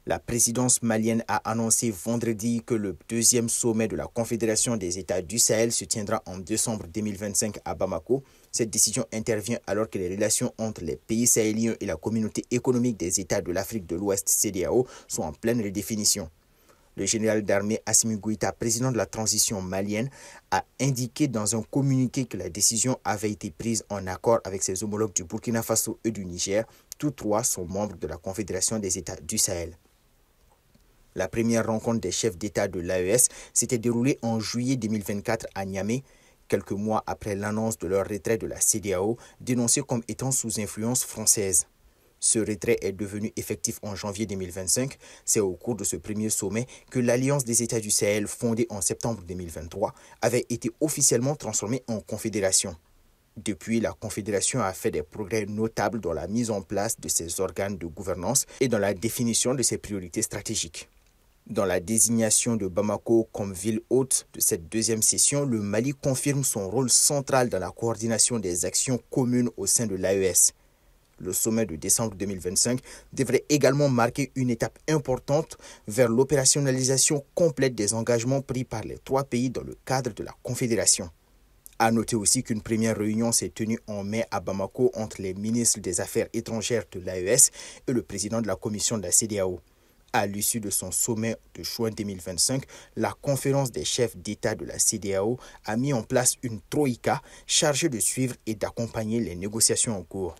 La présidence malienne a annoncé vendredi que le deuxième sommet de la Confédération des États du Sahel se tiendra en décembre 2025 à Bamako. Cette décision intervient alors que les relations entre les pays sahéliens et la communauté économique des États de l'Afrique de l'Ouest CEDEAO sont en pleine redéfinition. Le général d'armée Assimi Goïta, président de la transition malienne, a indiqué dans un communiqué que la décision avait été prise en accord avec ses homologues du Burkina Faso et du Niger. Tous trois sont membres de la Confédération des États du Sahel. La première rencontre des chefs d'État de l'AES s'était déroulée en juillet 2024 à Niamey, quelques mois après l'annonce de leur retrait de la CEDEAO, dénoncée comme étant sous influence française. Ce retrait est devenu effectif en janvier 2025. C'est au cours de ce premier sommet que l'Alliance des États du Sahel, fondée en septembre 2023, avait été officiellement transformée en confédération. Depuis, la Confédération a fait des progrès notables dans la mise en place de ses organes de gouvernance et dans la définition de ses priorités stratégiques. Dans la désignation de Bamako comme ville hôte de cette deuxième session, le Mali confirme son rôle central dans la coordination des actions communes au sein de l'AES. Le sommet de décembre 2025 devrait également marquer une étape importante vers l'opérationnalisation complète des engagements pris par les trois pays dans le cadre de la Confédération. À noter aussi qu'une première réunion s'est tenue en mai à Bamako entre les ministres des Affaires étrangères de l'AES et le président de la commission de la CEDEAO. À l'issue de son sommet de juin 2025, la conférence des chefs d'État de la CEDEAO a mis en place une troïka chargée de suivre et d'accompagner les négociations en cours.